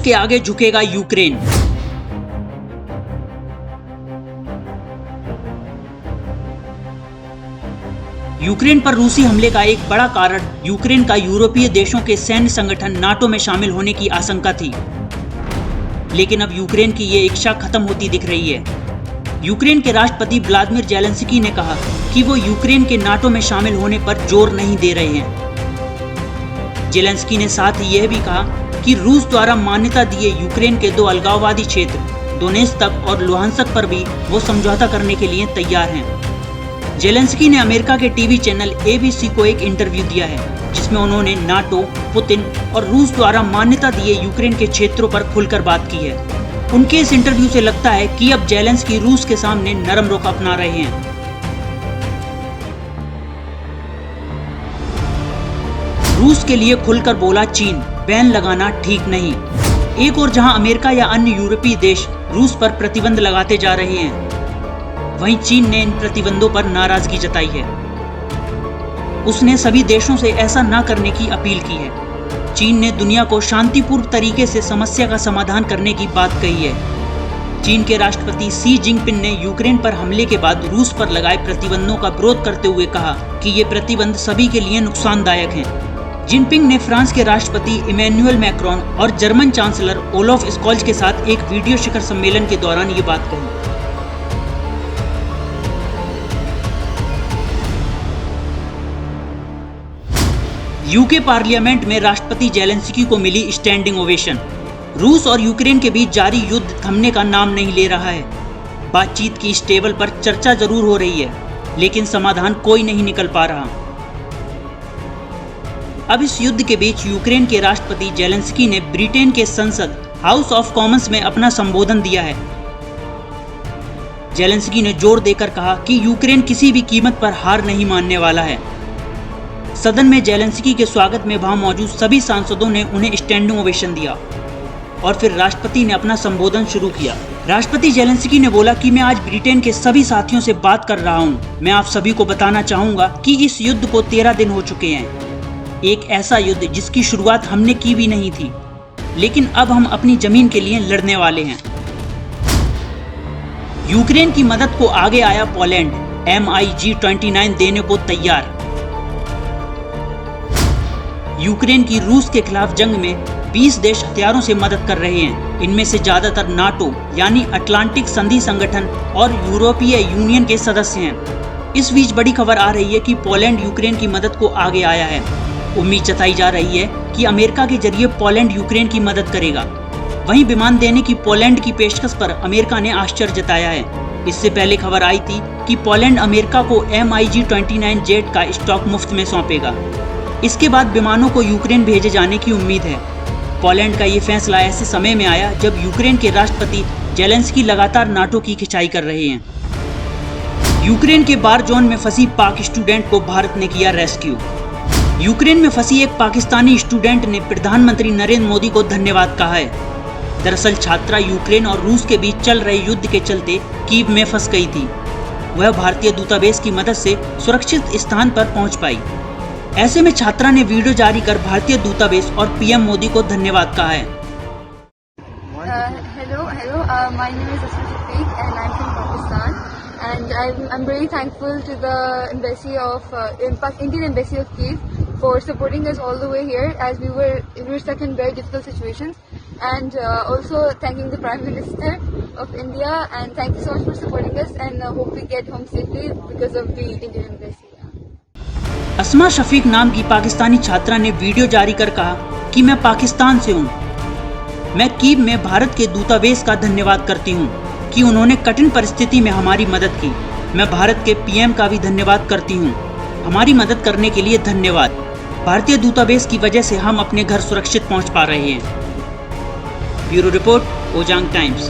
के आगे झुकेगा यूक्रेन। यूक्रेन पर रूसी हमले का एक बड़ा कारण यूक्रेन का यूरोपीय देशों के सैन्य संगठन नाटो में शामिल होने की आशंका थी, लेकिन अब यूक्रेन की ये इच्छा खत्म होती दिख रही है। यूक्रेन के राष्ट्रपति व्लादिमीर ज़ेलेंस्की ने कहा कि वो यूक्रेन के नाटो में शामिल होने पर जोर नहीं दे रहे हैं। ज़ेलेंस्की ने साथ ही यह भी कहा कि रूस द्वारा मान्यता दिए यूक्रेन के 2 अलगाववादी क्षेत्र डोनेत्स्क और लुहांस्क पर भी वो समझौता करने के लिए तैयार हैं। ज़ेलेंस्की ने अमेरिका के टीवी चैनल ABC को एक इंटरव्यू दिया है, जिसमें उन्होंने नाटो, पुतिन और रूस द्वारा मान्यता दिए यूक्रेन के क्षेत्रों पर खुलकर बात की है। उनके इस इंटरव्यू से लगता है कि अब ज़ेलेंस्की रूस के सामने नरम रुख अपना रहे हैं। रूस के लिए खुलकर बोला चीन, बैन लगाना ठीक नहीं। एक और जहां अमेरिका या अन्य यूरोपीय देश रूस पर प्रतिबंध लगाते जा रहे हैं, वहीं चीन ने इन प्रतिबंधों पर नाराजगी जताई है। उसने सभी देशों से ऐसा न करने की अपील की है। चीन ने दुनिया को शांतिपूर्ण तरीके से समस्या का समाधान करने की बात कही है। चीन के राष्ट्रपति शी जिनपिंग ने यूक्रेन पर हमले के बाद रूस पर लगाए प्रतिबंधों का विरोध करते हुए कहा कि ये प्रतिबंध सभी के लिए नुकसानदायक हैं। जिनपिंग ने फ्रांस के राष्ट्रपति इमैनुअल मैक्रोन और जर्मन चांसलर ओलाफ स्कॉल्ज के साथ एक वीडियो शिखर सम्मेलन के दौरान ये बात कही। यूके पार्लियामेंट में राष्ट्रपति ज़ेलेंस्की को मिली स्टैंडिंग ओवेशन। रूस और यूक्रेन के बीच जारी युद्ध थमने का नाम नहीं ले रहा है। बातचीत की इस टेबल पर चर्चा जरूर हो रही है, लेकिन समाधान कोई नहीं निकल पा रहा। अब इस युद्ध के बीच यूक्रेन के राष्ट्रपति ज़ेलेंस्की ने ब्रिटेन के संसद हाउस ऑफ कॉमन्स में अपना संबोधन दिया है। ज़ेलेंस्की ने जोर देकर कहा कि यूक्रेन किसी भी कीमत पर हार नहीं मानने वाला है। सदन में ज़ेलेंस्की के स्वागत में वहां मौजूद सभी सांसदों ने उन्हें स्टैंडिंग ओवेशन दिया और फिर राष्ट्रपति ने अपना संबोधन शुरू किया। राष्ट्रपति ज़ेलेंस्की ने बोला कि मैं आज ब्रिटेन के सभी साथियों से बात कर रहा हूं। मैं आप सभी को बताना चाहूंगा कि इस युद्ध को 13 दिन हो चुके हैं। एक ऐसा युद्ध जिसकी शुरुआत हमने की भी नहीं थी, लेकिन अब हम अपनी जमीन के लिए लड़ने वाले हैं। यूक्रेन की मदद को आगे आया पोलैंड, MiG-29 देने को तैयार। यूक्रेन की रूस के खिलाफ जंग में 20 देश हथियारों से मदद कर रहे हैं। इनमें से ज्यादातर नाटो यानी अटलांटिक संधि संगठन और यूरोपीय यूनियन के सदस्य हैं। इस बीच बड़ी खबर आ रही है कि पोलैंड यूक्रेन की मदद को आगे आया है। उम्मीद जताई जा रही है कि अमेरिका के जरिए पोलैंड यूक्रेन की मदद करेगा। वहीं विमान देने की पोलैंड की पेशकश पर अमेरिका ने आश्चर्य जताया है। इससे पहले खबर आई थी कि पोलैंड अमेरिका को MiG-29 जेट का स्टॉक मुफ्त में सौंपेगा। इसके बाद विमानों को यूक्रेन भेजे जाने की उम्मीद है। पोलैंड का ये फैसला ऐसे समय में आया जब यूक्रेन के राष्ट्रपति ज़ेलेंस्की लगातार नाटो की खिंचाई कर रहे हैं। यूक्रेन के बार जोन में फंसी पाक स्टूडेंट को भारत ने किया रेस्क्यू। यूक्रेन में फंसी एक पाकिस्तानी स्टूडेंट ने प्रधानमंत्री नरेंद्र मोदी को धन्यवाद कहा है। दरअसल छात्रा यूक्रेन और रूस के बीच चल रहे युद्ध के चलते कीव में फंस गई थी। वह भारतीय दूतावास की मदद से सुरक्षित स्थान पर पहुंच पाई। ऐसे में छात्रा ने वीडियो जारी कर भारतीय दूतावास और PM मोदी को धन्यवाद कहा है। Hello. My name is Asma Shafiq and I'm from Pakistan. And I'm very thankful to the embassy of Indian Embassy of Kyiv for supporting us all the way here, as we were stuck in very difficult situations. And also thanking the Prime Minister of India, and thank you so much for supporting us, and hope we get home safely because of the Indian Embassy. अस्मा शफीक नाम की पाकिस्तानी छात्रा ने video जारी कर कहा कि मैं पाकिस्तान से हूँ। मैं कीव में भारत के दूतावास का धन्यवाद करती हूँ कि उन्होंने कठिन परिस्थिति में हमारी मदद की। मैं भारत के PM का भी धन्यवाद करती हूँ। हमारी मदद करने के लिए धन्यवाद। भारतीय दूतावास की वजह से हम अपने घर सुरक्षित पहुँच पा रहे हैं। Bureau report, Ojang times.